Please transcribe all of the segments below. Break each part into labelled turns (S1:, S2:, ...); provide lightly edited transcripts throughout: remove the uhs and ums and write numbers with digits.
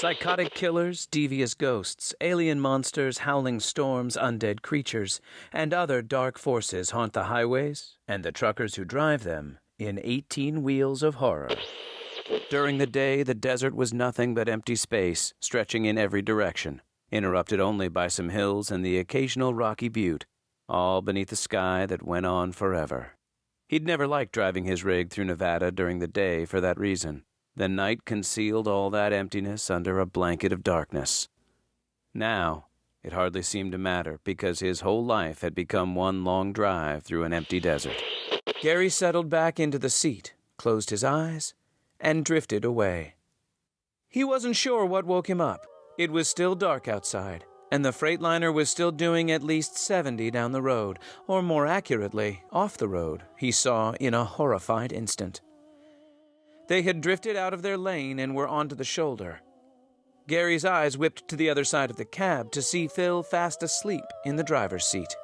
S1: Psychotic killers, devious ghosts, alien monsters, howling storms, undead creatures, and other dark forces haunt the highways and the truckers who drive them in 18 wheels of horror. During the day, the desert was nothing but empty space, stretching in every direction, interrupted only by some hills and the occasional rocky butte, all beneath a sky that went on forever. He'd never liked driving his rig through Nevada during the day for that reason. The night concealed all that emptiness under a blanket of darkness. Now, it hardly seemed to matter because his whole life had become one long drive through an empty desert. Gary settled back into the seat, closed his eyes, and drifted away. He wasn't sure what woke him up. It was still dark outside, and the Freightliner was still doing at least 70 down the road, or more accurately, off the road, he saw in a horrified instant. They had drifted out of their lane and were onto the shoulder. Gary's eyes whipped to the other side of the cab to see Phil fast asleep in the driver's seat.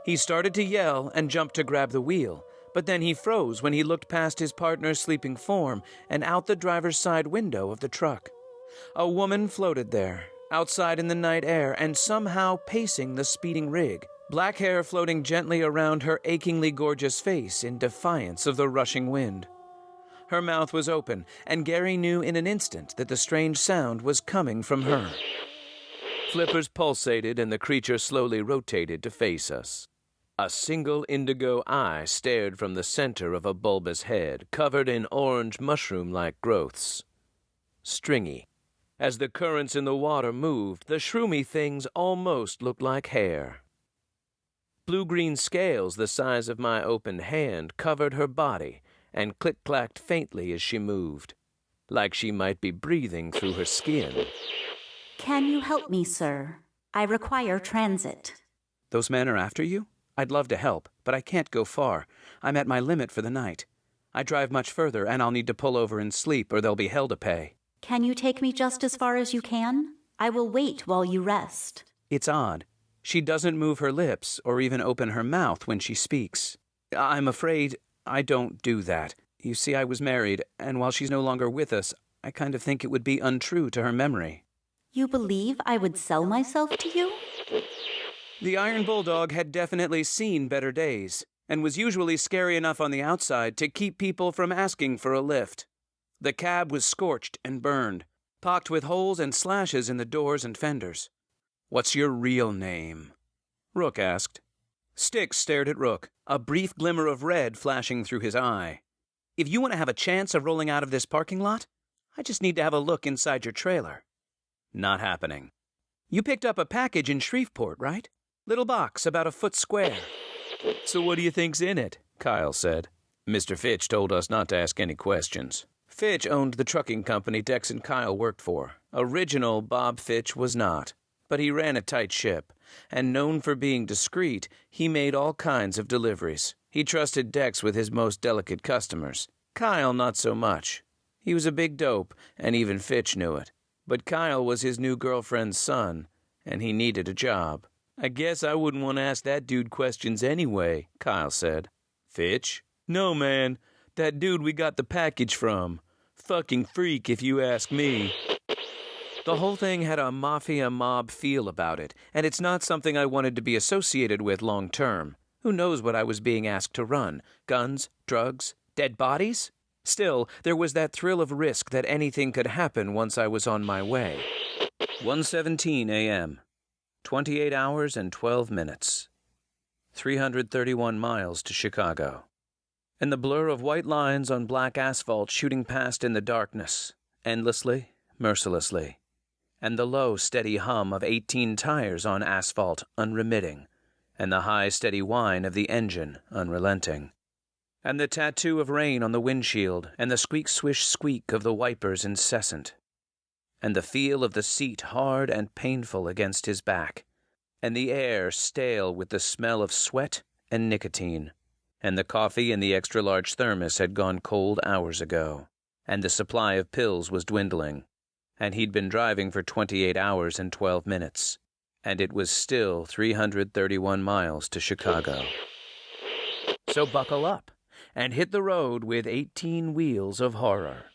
S1: He started to yell and jumped to grab the wheel, but then he froze when he looked past his partner's sleeping form and out the driver's side window of the truck. A woman floated there, outside in the night air and somehow pacing the speeding rig, black hair floating gently around her achingly gorgeous face in defiance of the rushing wind. Her mouth was open, and Gary knew in an instant that the strange sound was coming from her. Flippers pulsated and the creature slowly rotated to face us. A single indigo eye stared from the center of a bulbous head, covered in orange mushroom-like growths. Stringy. As the currents in the water moved, the shroomy things almost looked like hair. Blue-green scales the size of my opened hand covered her body, and click-clacked faintly as she moved, like she might be breathing through her skin.
S2: Can you help me, sir? I require transit.
S3: Those men are after you? I'd love to help, but I can't go far. I'm at my limit for the night. I drive much further, and I'll need to pull over and sleep, or there'll be hell to pay.
S2: Can you take me just as far as you can? I will wait while you rest.
S3: It's odd. She doesn't move her lips or even open her mouth when she speaks. I'm afraid I don't do that. You see, I was married, and while she's no longer with us, I kind of think it would be untrue to her memory.
S2: You believe I would sell myself to you?
S3: The Iron Bulldog had definitely seen better days, and was usually scary enough on the outside to keep people from asking for a lift. The cab was scorched and burned, pocked with holes and slashes in the doors and fenders. "What's your real name?" Rook asked. Styx stared at Rook, a brief glimmer of red flashing through his eye. "If you want to have a chance of rolling out of this parking lot, I just need to have a look inside your trailer." "Not happening." "You picked up a package in Shreveport, right? Little box, about a foot square."
S1: "So what do you think's in it?" Kyle said. "Mr. Fitch told us not to ask any questions." Fitch owned the trucking company Dex and Kyle worked for. Original Bob Fitch was not, but he ran a tight ship, and known for being discreet, he made all kinds of deliveries. He trusted Dex with his most delicate customers. Kyle not so much. He was a big dope, and even Fitch knew it. But Kyle was his new girlfriend's son, and he needed a job. "I guess I wouldn't want to ask that dude questions anyway," Kyle said. "Fitch? No, man. That dude we got the package from. Fucking freak, if you ask me." The whole thing had a mafia mob feel about it, and it's not something I wanted to be associated with long term. Who knows what I was being asked to run? Guns? Drugs? Dead bodies? Still, there was that thrill of risk that anything could happen once I was on my way. 1:17 a.m. 28 hours and 12 minutes. 331 miles to Chicago. And the blur of white lines on black asphalt shooting past in the darkness, endlessly, mercilessly. And the low, steady hum of 18 tires on asphalt unremitting, and the high, steady whine of the engine unrelenting. And the tattoo of rain on the windshield, and the squeak-swish-squeak of the wipers incessant. And the feel of the seat hard and painful against his back, and the air stale with the smell of sweat and nicotine. And the coffee in the extra-large thermos had gone cold hours ago, and the supply of pills was dwindling, and he'd been driving for 28 hours and 12 minutes, and it was still 331 miles to Chicago. So buckle up, and hit the road with 18 wheels of horror.